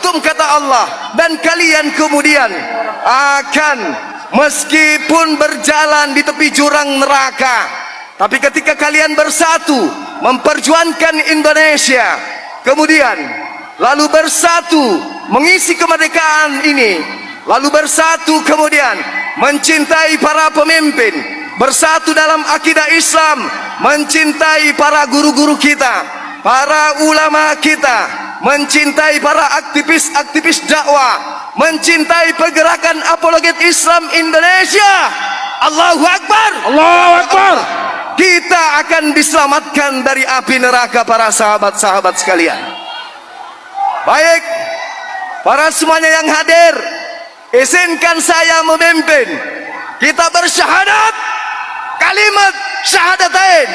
antum, kata Allah, dan kalian kemudian akan meskipun berjalan di tepi jurang neraka, tapi ketika kalian bersatu memperjuangkan Indonesia, kemudian lalu bersatu mengisi kemerdekaan ini, lalu bersatu kemudian mencintai para pemimpin, bersatu dalam akidah Islam, mencintai para guru-guru kita, para ulama kita, mencintai para aktivis-aktivis dakwah, mencintai pergerakan apologet Islam Indonesia. Allahu Akbar, Allahu Akbar. Kita akan diselamatkan dari api neraka, para sahabat-sahabat sekalian. Baik, para semuanya yang hadir, izinkan saya memimpin kita bersyahadat kalimat syahadatain.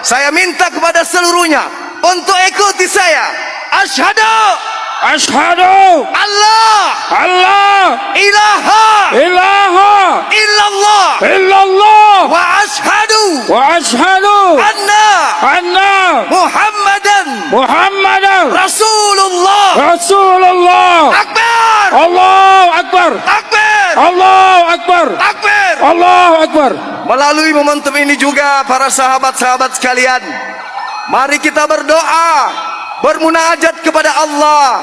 Saya minta kepada seluruhnya untuk ikuti saya. Asyhadu Allah ilaha illallah wa asyhadu anna Muhammadan Rasulullah. Akbar, Allahu Akbar, takbir, Allahu Akbar, takbir, Allahu Akbar. Melalui momentum ini juga, para sahabat-sahabat sekalian, mari kita berdoa, bermunajat kepada Allah,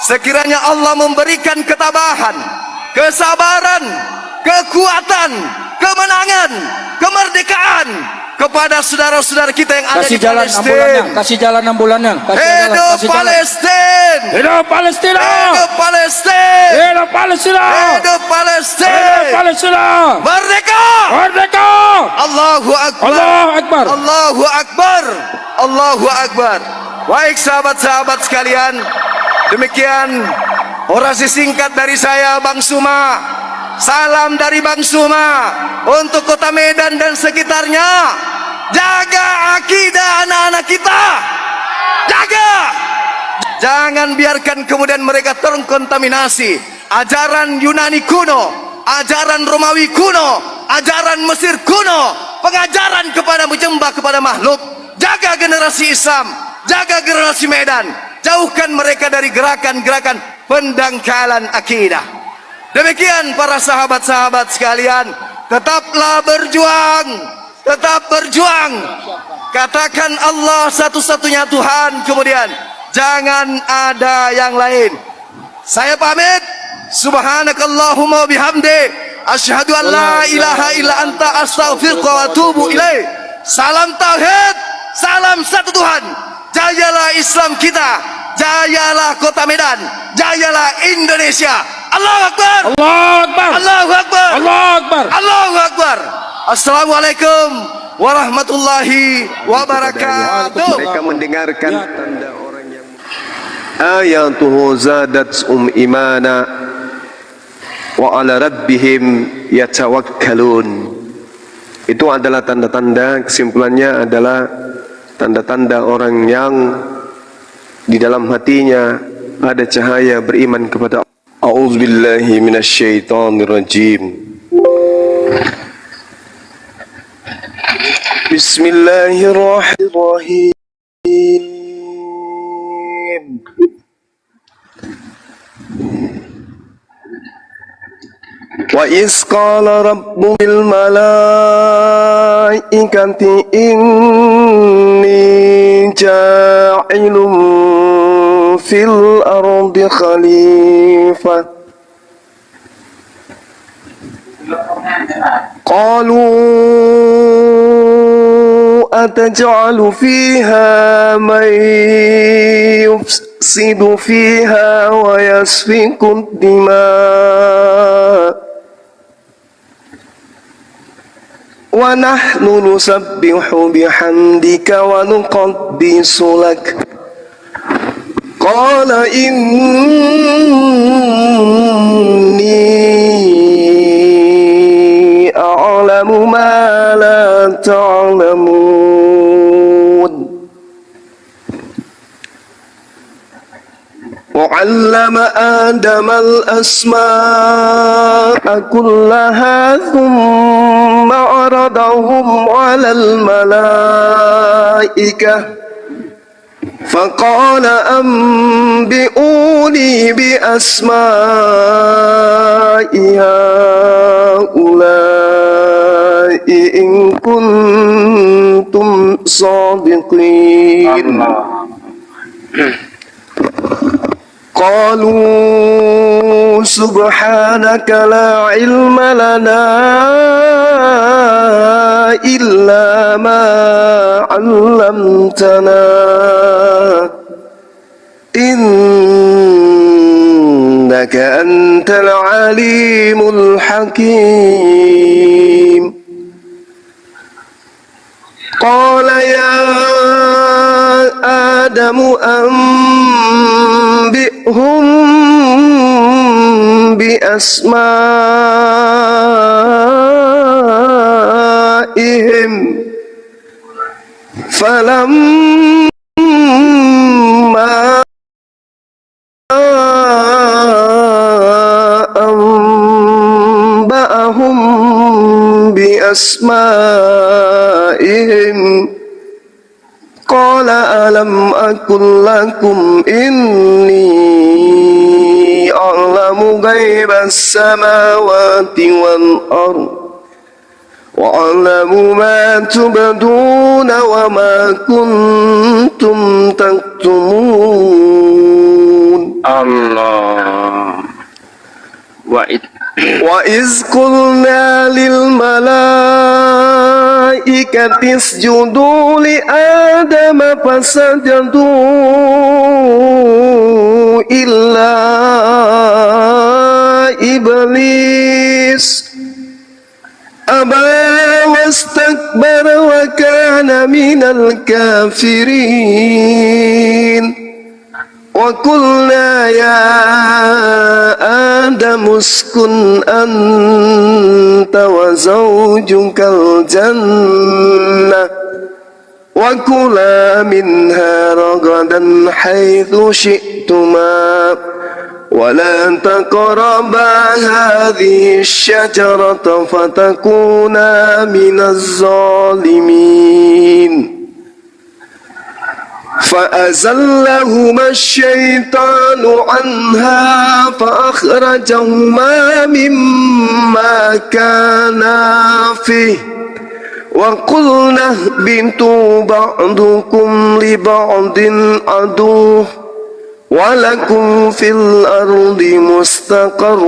sekiranya Allah memberikan ketabahan, kesabaran, kekuatan, kemenangan, kemerdekaan kepada saudara-saudara kita yang ada di Palestina. Kasih jalan ambulannya. Hidup Palestina, hidup Palestina, hidup Palestina, hidup Palestina, hidup Palestina, hidup Palestina, merdeka, merdeka. Allahu Akbar, Allahu Akbar, Allahu Akbar, Allahu Akbar. Baik sahabat-sahabat sekalian, demikian orasi singkat dari saya, Bang Suma. Salam dari Bang Suma untuk kota Medan dan sekitarnya. Jaga akidah anak-anak kita, jaga. Jangan biarkan kemudian mereka terkontaminasi ajaran Yunani kuno, ajaran Romawi kuno, ajaran Mesir kuno, pengajaran kepada menyembah kepada makhluk. Jaga generasi Islam, jaga generasi Medan, jauhkan mereka dari gerakan-gerakan pendangkalan akidah. Demikian para sahabat-sahabat sekalian, tetaplah berjuang, tetap berjuang. Katakan Allah satu-satunya Tuhan, kemudian jangan ada yang lain. Saya pamit. Subhanakallahumma bihamdi, asyhadu an la ilaha illa anta, astaghfiruka wa atubu ilaik. Salam tauhid, salam satu Tuhan. Jayalah Islam kita, jayalah kota Medan, jayalah Indonesia. Allahu Akbar, Allahu Akbar, Allahu Akbar, Allahu Akbar, Allahu Akbar. Assalamualaikum warahmatullahi wabarakatuh. Mereka mendengarkan tanda orang yang ayatuhu zadat imana wa ala rabbihim yatawakkalun. Itu adalah tanda-tanda, kesimpulannya adalah tanda-tanda orang yang di dalam hatinya ada cahaya beriman kepada Allah. A'udzubillahi minasyaitonirrajim. Bismillahirrahmanirrahim. Wa iz qala rabbil malaikati inni ja'ilun fil ardi khalifah. Qalu ataj'alu fiha man yufsidu fiha wa yasfiku ad-dima' wa nahnu nusabbihu bihamdika wa nuqaddisu lak. Qala inni a'lamu ma la ta'lamun. Wa 'allama Adama al-asma'a kullaha thumma 'aradahum 'ala al-malaikah فقال أنبئوني بأسماء هؤلاء إن كنتم صادقين قالوا سبحانك لا علم لنا إلا ما علمتنا إنك أنت العليم الحكيم قال يا آدم أنبئهم بأسمائهم فلما أنبأهم بأسمائهم قال ألم أقل لكم إني أعلم غيب السماوات والأرض وأعلم ما تبدون وما كنتم تكتمون Allah. وإذ قلنا للملائكة اسجدوا لآدم فسجدوا إلا إبليس أبى واستكبر وكان من الكافرين وقلنا يا آدم اسكن أنت وزوجك الجنة وكلا منها رغدا حيث شئتما ولا تقربا هذه الشجرة فتكونا من الظالمين فأزلهما الشيطان عنها فأخرجهما مما كانا فيه وقلنا اهبطوا بعضكم لبعض عدو ولكم في الأرض مستقر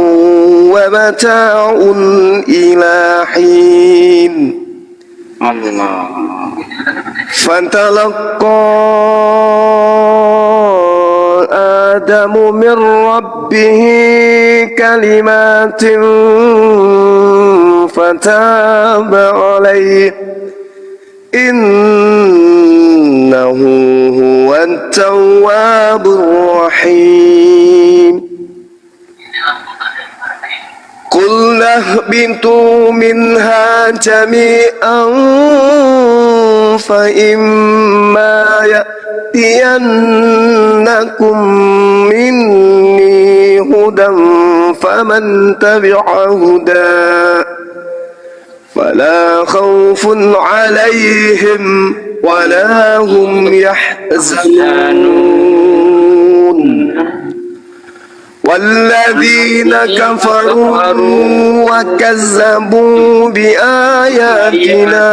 ومتاع إلى حين Allah. فتلقى آدم من ربه كلمات فتاب عليه إنه هو التواب الرحيم قلنا اهبطوا منها جميعا فإما يأتينكم مني هدى فمن تبع هدى فلا خوف عليهم ولا هم يحزنون والذين كفروا وكذبوا بآياتنا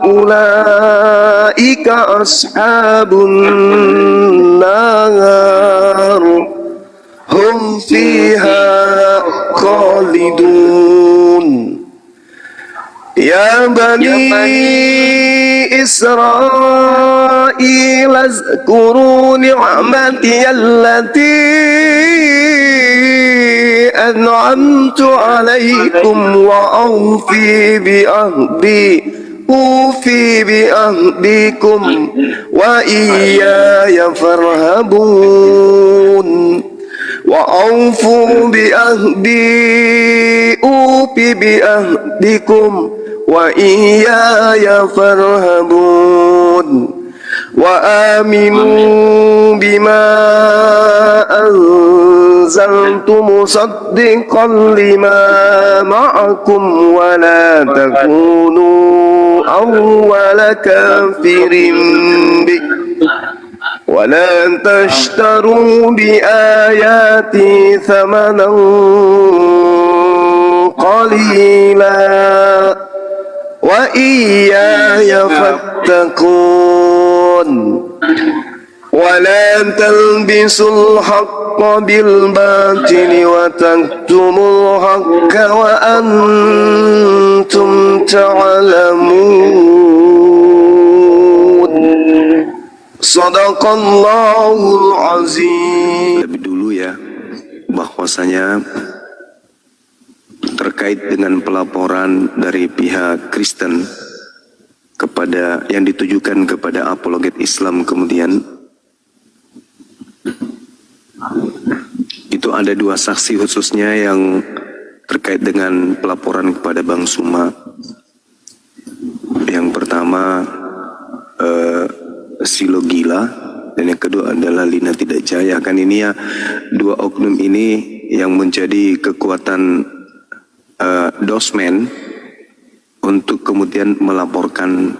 أولئك أصحاب النار هم فيها خالدون يا بني إسرائيل اذكروا نعمتي التي أنعمت عليكم أوفي بأهديكم وإياي فارهبون وأوفوا بأهدي أوف بأهدكم وإياي فارهبون وآمنوا بما أنزلت مصدقا لما معكم ولا تكونوا أول كافر به ولا تشتروا بآياتي ثمنا قليلا وإياي فاتقون ولا تلبسوا الحق بالباطل وتكتموا الحق وأنتم تعلمون صدق الله العظيم. Lebih dulu ya, bahwasanya terkait dengan pelaporan dari pihak Kristen kepada yang ditujukan kepada apologet Islam, kemudian itu ada dua saksi khususnya yang terkait dengan pelaporan kepada Bang Suma. Yang pertama Silo Gila, dan yang kedua adalah Lina Tidak Jaya. Kan ini ya, dua oknum ini yang menjadi kekuatan dosmen untuk kemudian melaporkan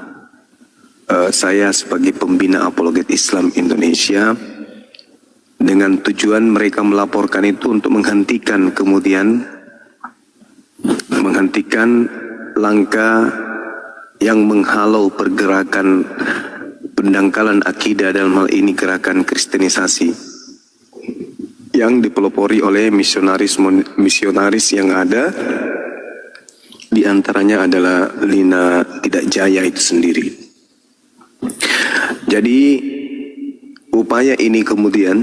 saya sebagai pembina apologet Islam Indonesia, dengan tujuan mereka melaporkan itu untuk menghentikan langkah yang menghalau pergerakan pendangkalan akidah, dalam hal ini gerakan kristenisasi yang dipelopori oleh misionaris yang ada, di antaranya adalah Lina Tidak Jaya itu sendiri. Jadi upaya ini kemudian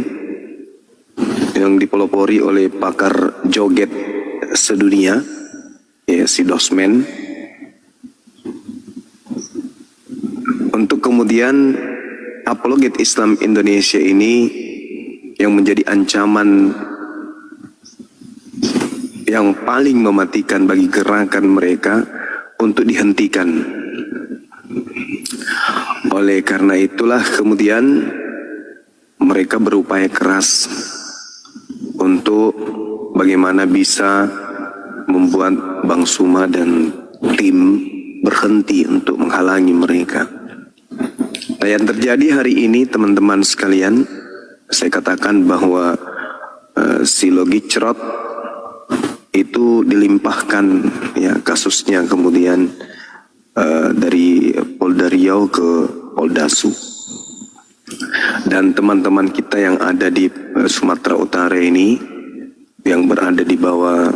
yang dipelopori oleh pakar joget sedunia, ya, si Dosmen, untuk kemudian apologet Islam Indonesia ini yang menjadi ancaman yang paling mematikan bagi gerakan mereka untuk dihentikan. Oleh karena itulah kemudian mereka berupaya keras untuk bagaimana bisa membuat Bang Suma dan tim berhenti untuk menghalangi mereka. Nah, yang terjadi hari ini teman-teman sekalian, saya katakan bahwa si Logicrot itu dilimpahkan ya kasusnya kemudian dari Polda Riau ke Poldasu, dan teman-teman kita yang ada di Sumatera Utara ini yang berada di bawah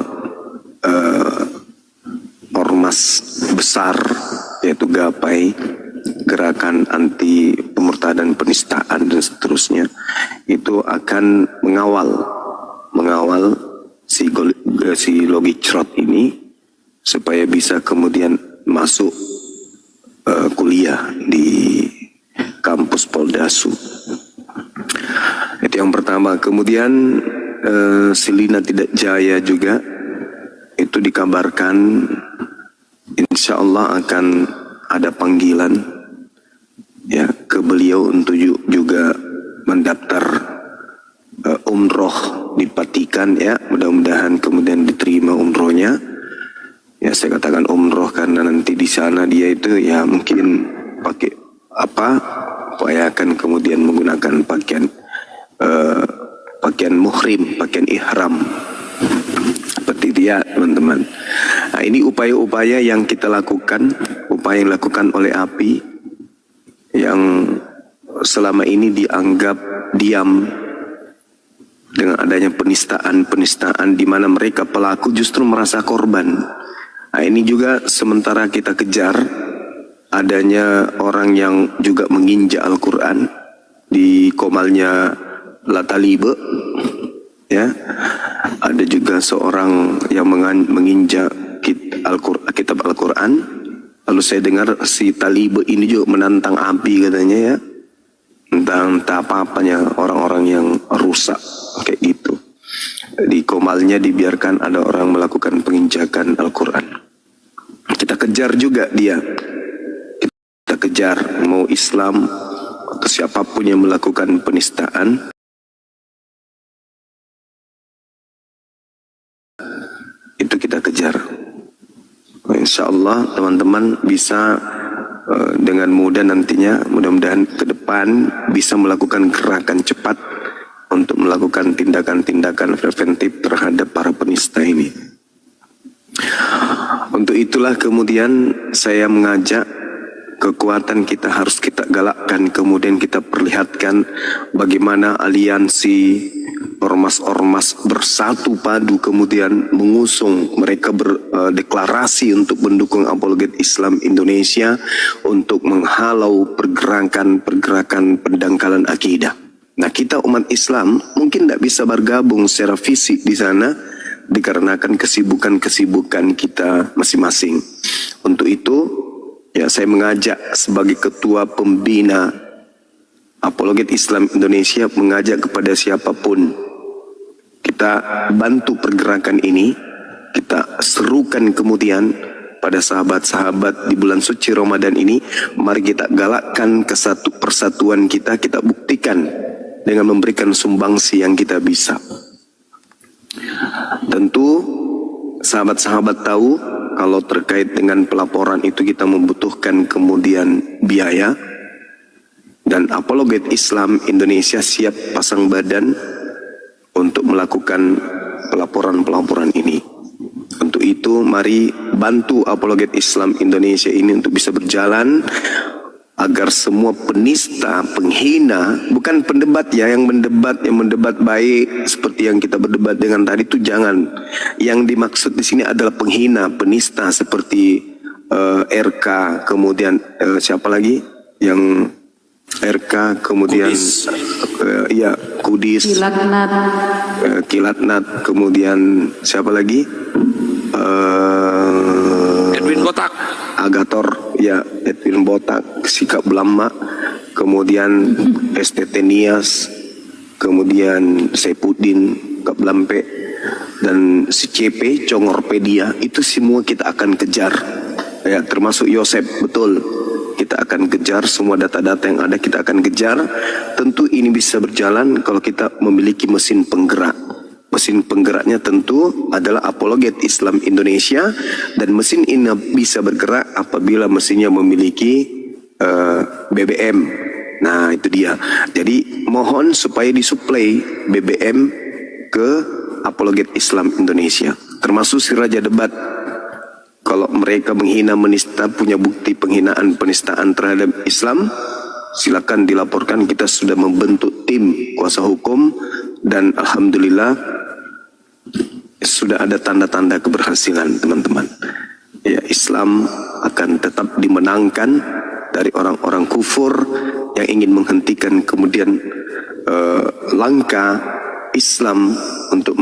ormas besar yaitu GAPAI, gerakan anti pemurtadan, penistaan dan seterusnya, itu akan mengawal si Logicrot ini supaya bisa kemudian masuk kuliah di kampus Poldasu. Itu yang pertama. Kemudian si Lina Tidak Jaya juga itu dikabarkan insya Allah akan ada panggilan ya ke beliau untuk juga mendaftar umroh di Vatikan ya, mudah-mudahan kemudian diterima umrohnya. Ya, saya katakan umroh karena nanti di sana dia itu ya mungkin pakai akan kemudian menggunakan pakaian muhrim, pakaian ihram. Seperti itu ya teman-teman. Nah, ini upaya-upaya yang kita lakukan, upaya yang dilakukan oleh API yang selama ini dianggap diam dengan adanya penistaan di mana mereka pelaku justru merasa korban. Nah, ini juga sementara kita kejar adanya orang yang juga menginjak Al-Quran di komalnya Latalibe, ya. Ada juga seorang yang menginjak kitab Al-Quran. Lalu saya dengar si Talibe ini juga menantang API katanya ya, tentang apa-apanya orang-orang yang rusak kayak gitu. Di komalnya dibiarkan ada orang melakukan penginjakan Al-Quran. Kita kejar juga dia. Kita kejar, mau Islam atau siapapun yang melakukan penistaan, itu kita kejar. Insya Allah teman-teman bisa dengan mudah nantinya, mudah-mudahan ke depan bisa melakukan gerakan cepat untuk melakukan tindakan-tindakan preventif terhadap para penista ini. Untuk itulah kemudian saya mengajak kekuatan kita harus kita galakkan, kemudian kita perlihatkan bagaimana aliansi ormas-ormas bersatu padu kemudian mengusung, mereka berdeklarasi untuk mendukung apologet Islam Indonesia untuk menghalau pergerakan-pergerakan pendangkalan akidah. Nah, kita umat Islam mungkin tidak bisa bergabung secara fisik di sana dikarenakan kesibukan-kesibukan kita masing-masing. Untuk itu, ya saya mengajak sebagai ketua pembina apologet Islam Indonesia, mengajak kepada siapapun, kita bantu pergerakan ini, kita serukan kemudian pada sahabat-sahabat di bulan suci Ramadan ini, mari kita galakkan persatuan kita, kita buktikan dengan memberikan sumbangsi yang kita bisa. Tentu sahabat-sahabat tahu kalau terkait dengan pelaporan itu kita membutuhkan kemudian biaya, dan apologet Islam Indonesia siap pasang badan untuk melakukan pelaporan-pelaporan ini. Untuk itu mari bantu apologet Islam Indonesia ini untuk bisa berjalan agar semua penista, penghina, bukan pendebat ya, yang mendebat baik seperti yang kita berdebat dengan tadi itu jangan. Yang dimaksud di sini adalah penghina, penista seperti RK, kemudian siapa lagi yang RK, kemudian Kudis, Kilatnat, kemudian siapa lagi? Edwin Botak, Agator, ya Edwin Botak, Sikap Belama, kemudian STT Nias, kemudian Saipudin, Kap Lampe, dan si CP, Congorpedia, itu semua kita akan kejar. Ya, termasuk Yosep, betul. Kita akan kejar semua data-data yang ada, kita akan kejar. Tentu ini bisa berjalan kalau kita memiliki mesin penggerak. Mesin penggeraknya tentu adalah apologet Islam Indonesia, dan mesin ini bisa bergerak apabila mesinnya memiliki BBM. Nah, itu dia. Jadi mohon supaya disuplai BBM ke apologet Islam Indonesia, termasuk si Raja Debat. Kalau mereka menghina, menista, punya bukti penghinaan, penistaan terhadap Islam, silakan dilaporkan. Kita sudah membentuk tim kuasa hukum dan alhamdulillah sudah ada tanda-tanda keberhasilan, teman-teman. Ya, Islam akan tetap dimenangkan dari orang-orang kufur yang ingin menghentikan kemudian langkah Islam untuk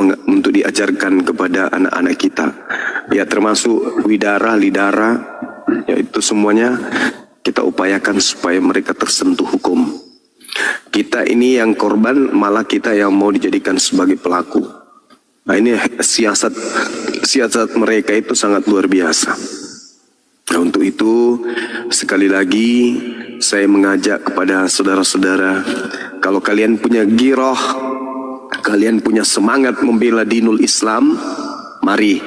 diajarkan kepada anak-anak kita. Ya, termasuk widara, lidara, ya itu semuanya kita upayakan supaya mereka tersentuh hukum. Kita ini yang korban, malah kita yang mau dijadikan sebagai pelaku. Nah, ini siasat mereka itu sangat luar biasa. Nah, untuk itu sekali lagi saya mengajak kepada saudara-saudara, kalau kalian punya giroh, kalian punya semangat membela dinul Islam, mari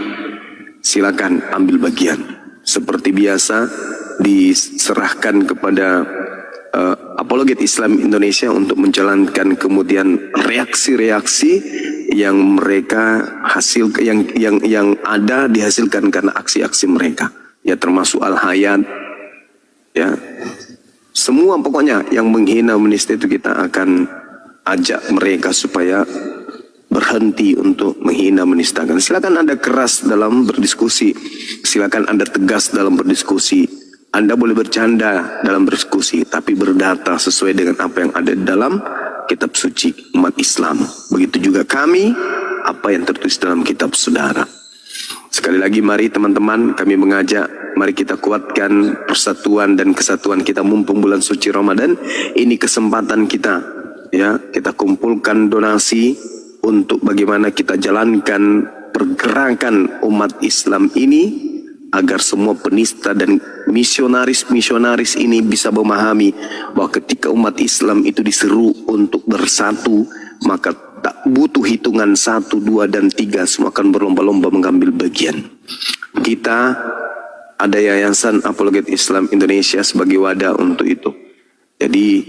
silakan ambil bagian. Seperti biasa diserahkan kepada apologet Islam Indonesia untuk menjalankan kemudian reaksi-reaksi yang mereka yang ada dihasilkan karena aksi-aksi mereka. Ya, termasuk Al-Hayat, ya, semua pokoknya yang menghina, menista itu kita akan ajak mereka supaya berhenti untuk menghina, menistakan. Silakan Anda keras dalam berdiskusi, silakan Anda tegas dalam berdiskusi, Anda boleh bercanda dalam berdiskusi, tapi berdata sesuai dengan apa yang ada di dalam kitab suci umat Islam. Begitu juga kami, apa yang tertulis dalam kitab saudara. Sekali lagi mari teman-teman, kami mengajak, mari kita kuatkan persatuan dan kesatuan kita mumpung bulan suci Ramadan. Ini kesempatan kita, ya, kita kumpulkan donasi untuk bagaimana kita jalankan pergerakan umat Islam ini agar semua penista dan misionaris-misionaris ini bisa memahami bahwa ketika umat Islam itu diseru untuk bersatu, maka tak butuh hitungan 1, 2, dan 3, semua akan berlomba-lomba mengambil bagian. Kita ada Yayasan Apologet Islam Indonesia sebagai wadah untuk itu. Jadi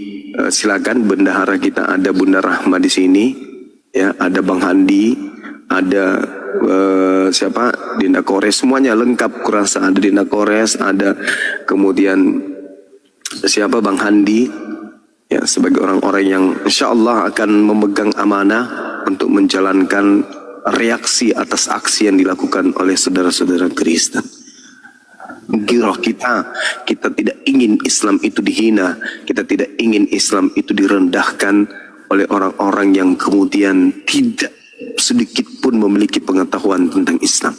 silakan bendahara kita, ada Bunda Rahma di sini, ya, ada Bang Handi, ada siapa, Dinda Kores, semuanya lengkap kurasa, ada Dinda Kores, ada kemudian siapa, Bang Handi, ya, sebagai orang-orang yang insya Allah akan memegang amanah untuk menjalankan reaksi atas aksi yang dilakukan oleh saudara-saudara Kristen. Giroh kita tidak ingin Islam itu dihina, kita tidak ingin Islam itu direndahkan oleh orang-orang yang kemudian tidak sedikit pun memiliki pengetahuan tentang Islam.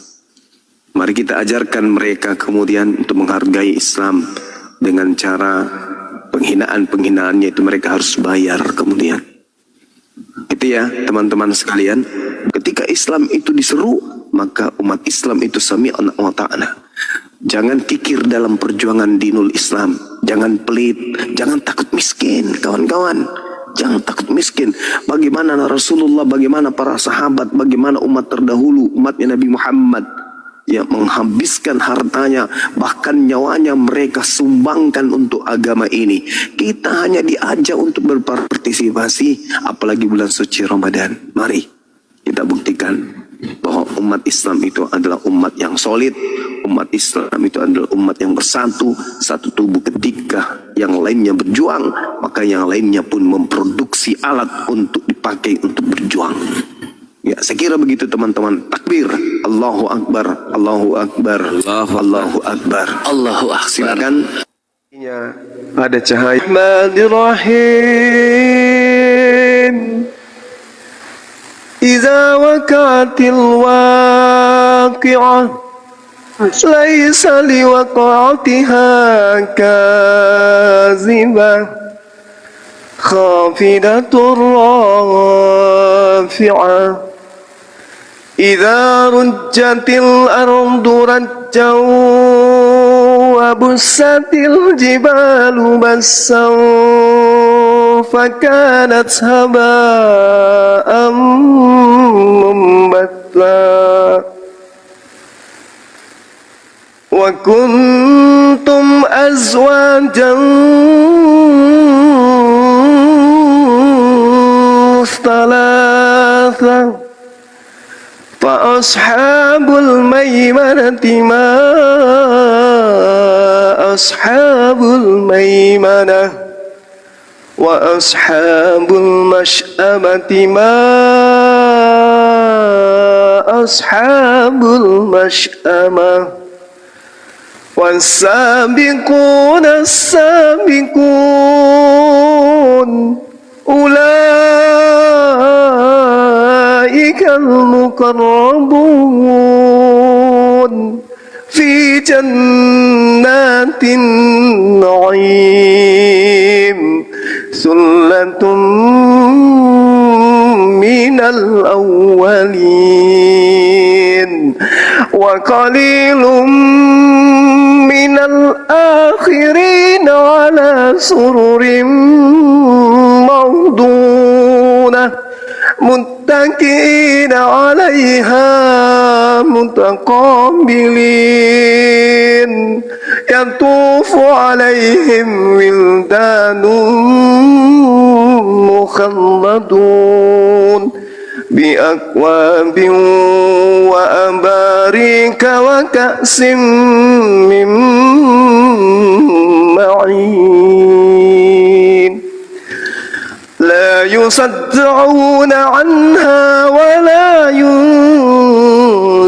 Mari kita ajarkan mereka kemudian untuk menghargai Islam dengan cara penghinaan-penghinaannya itu mereka harus bayar kemudian. Itu ya teman-teman sekalian, ketika Islam itu diseru, maka umat Islam itu sami'an wa ta'na. Jangan kikir dalam perjuangan dinul Islam. Jangan pelit, jangan takut miskin, kawan-kawan. Jangan takut miskin. Bagaimana Rasulullah, bagaimana para sahabat, bagaimana umat terdahulu, umatnya Nabi Muhammad, yang menghabiskan hartanya, bahkan nyawanya mereka sumbangkan untuk agama ini. Kita hanya diajak untuk berpartisipasi, apalagi bulan suci Ramadan. Mari kita buktikan bahwa umat Islam itu adalah umat yang solid, umat Islam itu adalah umat yang bersatu, satu tubuh. Ketika yang lainnya berjuang, maka yang lainnya pun memproduksi alat untuk dipakai untuk berjuang. Ya, saya kira begitu teman-teman. Takbir, Allahu Akbar, Allahu Akbar, Allahu Akbar, Allahu Akbar. Silakan. Ada cahaya. Bismillahirrahmanirrahim. إذا وقعت الواقعة ليس لوقعتها كاذبة خافضة رافعة إذا رجت الأرض رجا وبست الجبال بسا فكانت هباء منبثا وكنتم أزواجا ثلاثة فأصحاب الميمنة ما أصحاب الميمنة وأصحاب المشأمة ما أصحاب المشأمة والسابقون السابقون أولئك المقربون في جنات النعيم ثلة من الأولين وقليل من الآخرين على سرر موضونة متكئين عليها متقابلين يطوف عليهم ولدان مخلدون بأكواب وأباريك وكأس من معين لا يصدعون عنها ولا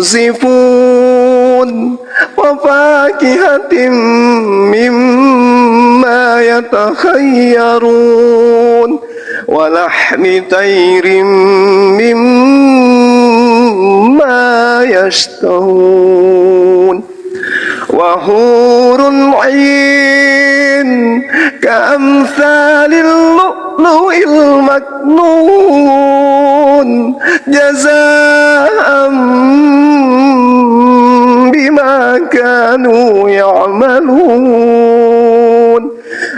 ينزفون وفاكهة مما يتخيرون ولحم طير مما يشتهون وحور عين كأمثال اللؤلؤ المكنون جزاء بما كانوا يعملون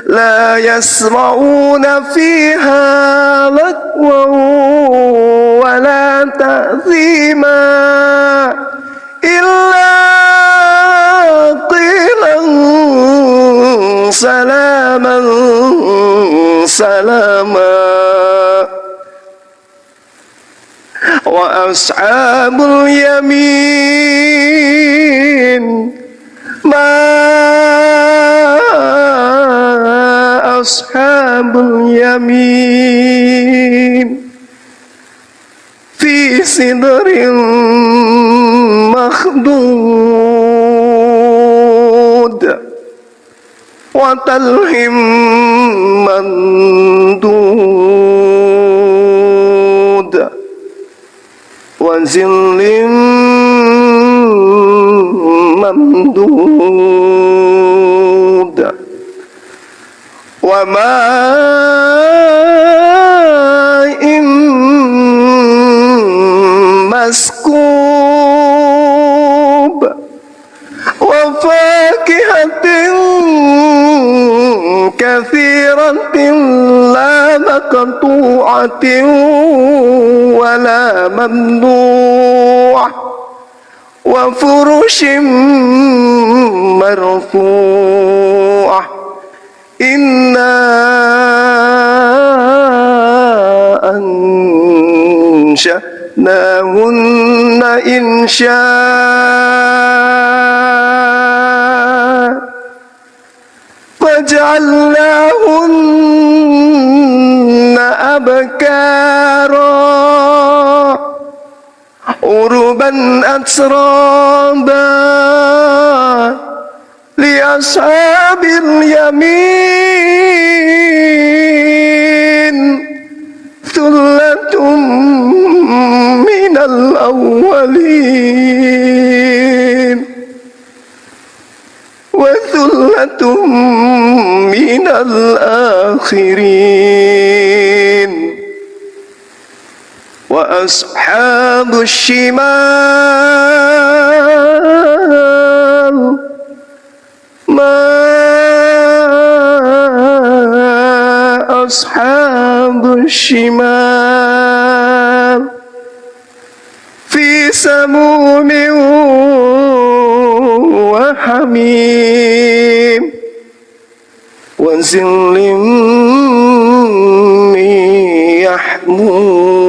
لا يسمعون فيها لغوا ولا تأثيما إلا قيل سلاما سلاما وأصحاب اليمين ما أصحاب اليمين في سدر مخضود وطلح منضود وظل ممدود وماء مسكوب وفاكهة كثيرة لا مقطوعة ولا ممنوع وفرش مرفوع إنا أنشأناهن إنشاء فجعلناهن أبكارا عربا أترابا لأصحاب اليمين ثلة من الأولين وثلة من الآخرين وأصحاب الشمال ما أصحاب الشمال في سموم وحميم وظل من يحموم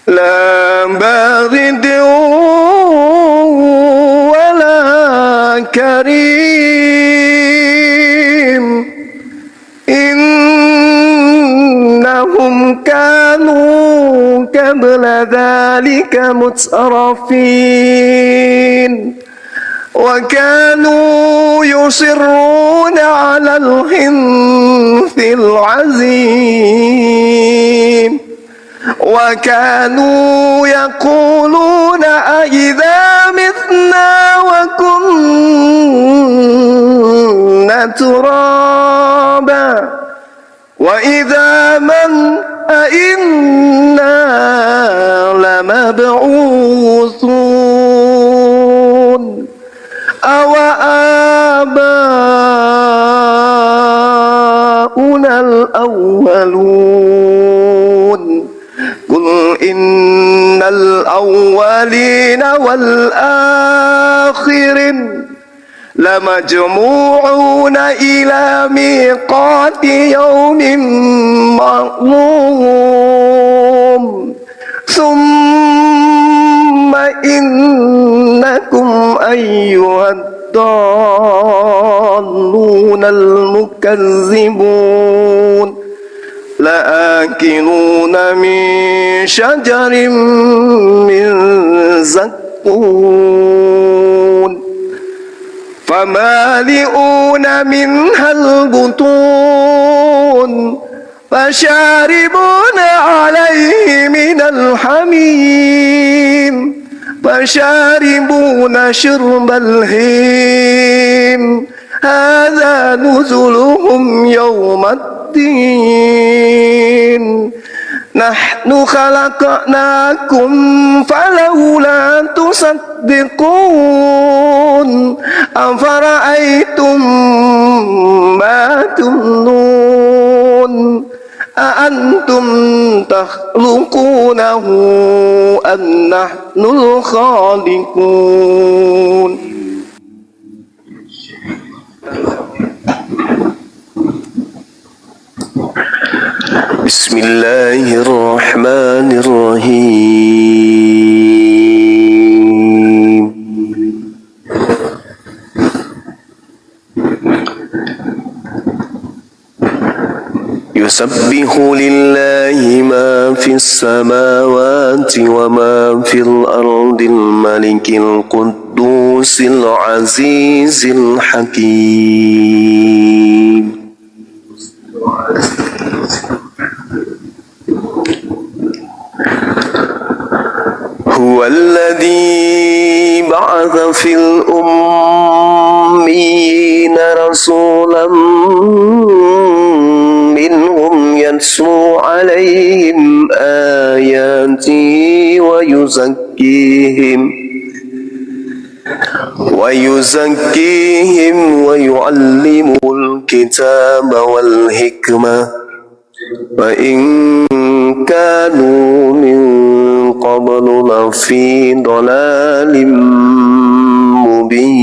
لا بارد ولا كريم إنهم كانوا قبل ذلك مترفين وكانوا يصرون على الحنث العظيم وكانوا يقولون أئذا متنا وكنا ترابا وإذا من أئنا لمبعوثون أو آباؤنا الأولون قل إن الأولين والآخرين لمجموعون إلى ميقات يوم معلوم ثم إنكم أيها الضالون المكذبون لآكلون من شجر من زقوم فمالئون منها البطون فشاربون عليه من الحميم فشاربون شرب الهيم هذا نزلهم يوم الدين نحن خلقناكم فلولا تصدقون أفرأيتم ما تمنون أأنتم تخلقونه أم نحن الخالقون بسم الله الرحمن الرحيم يسبح لله ما في السماوات وما في الأرض الملك القدوس العزيز الحكيم هو الذي بعث في الأميين رسولا منهم يتلو عليهم آياته ويزكيهم ويعلمهم الكتاب والحكمة وإن كانوا من قبل لفي ضلال مبين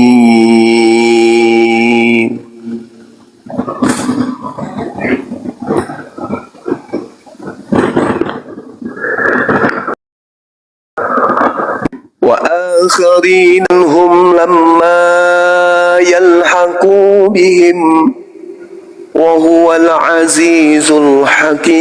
وآخرين هم لما يلحقوا بهم وهو العزيز الحكيم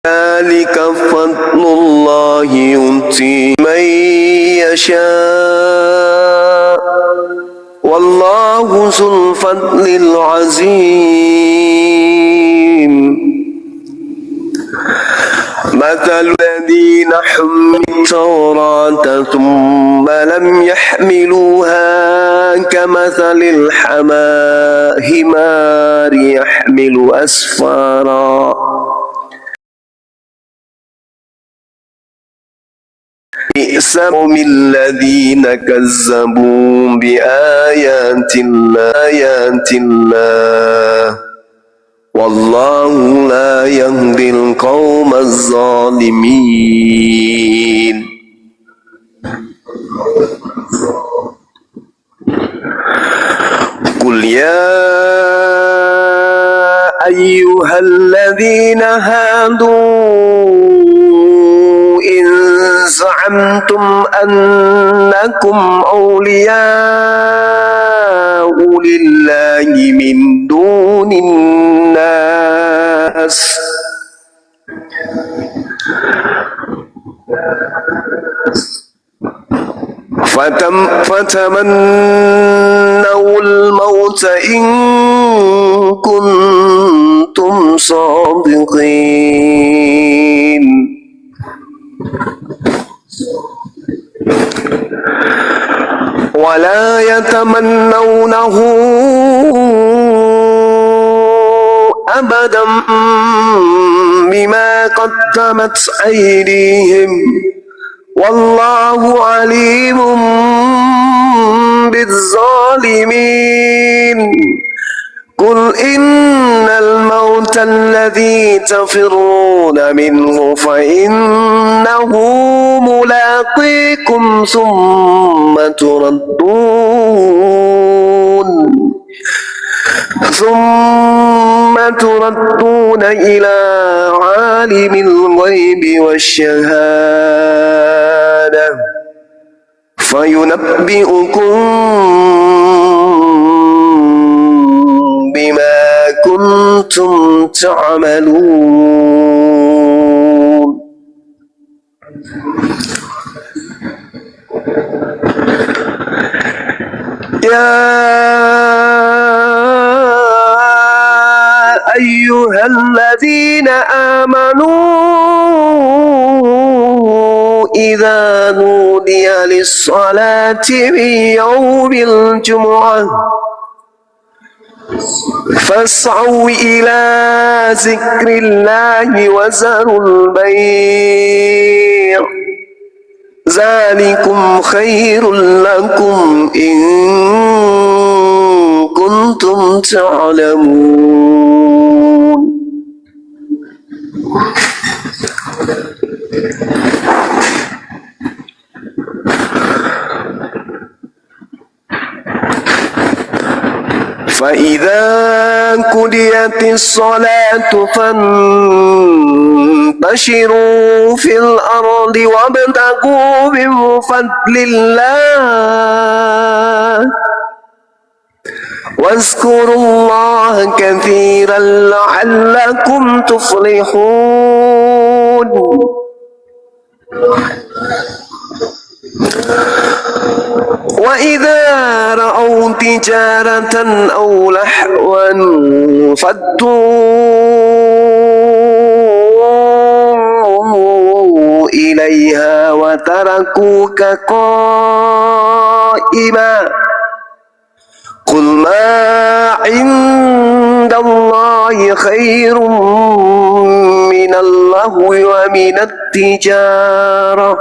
ذلك فضل الله يؤتي من يشاء والله ذو الفضل العظيم مثل الذين حملوا التوراة ثم لم يحملوها كمثل الحمار يحمل أسفارا بئس مثل الذين كذبوا بآيات الله والله لا يهدي القوم الظالمين قل يا أيها الذين هادوا إن زعمتم أنكم أولياء لله من دون الناس فتمنوا الموت إن كنتم صادقين ولا يتمنونه أبدا بما قدمت أيديهم والله عليم بالظالمين قل إن الموت الذي تفرون منه فإنه ملاقيكم ثم تردون إلى عالم الغيب والشهادة فينبئكم بما كنتم تعملون يا أيها الذين آمنوا إذا نودي للصلاة من يوم الجمعة فاسعوا إلى ذكر الله وذروا البيع ذلكم خير لكم إن كنتم تعلمون فإذا قضيت الصلاة فانتشروا في الأرض وابتغوا من فضل الله واذكروا الله كثيرا لعلكم تفلحون. وإذا رأوا تجارة أو لهوا انفضوا إليها وتركوك قائما قل ما عند الله خير من اللهو ومن التجارة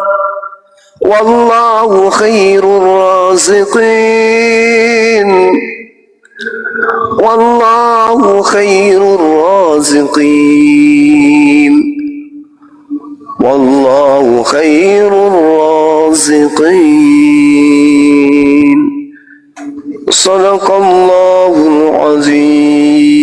والله خير الرازقين والله خير الرازقين والله خير الرازقين. صدق الله العظيم.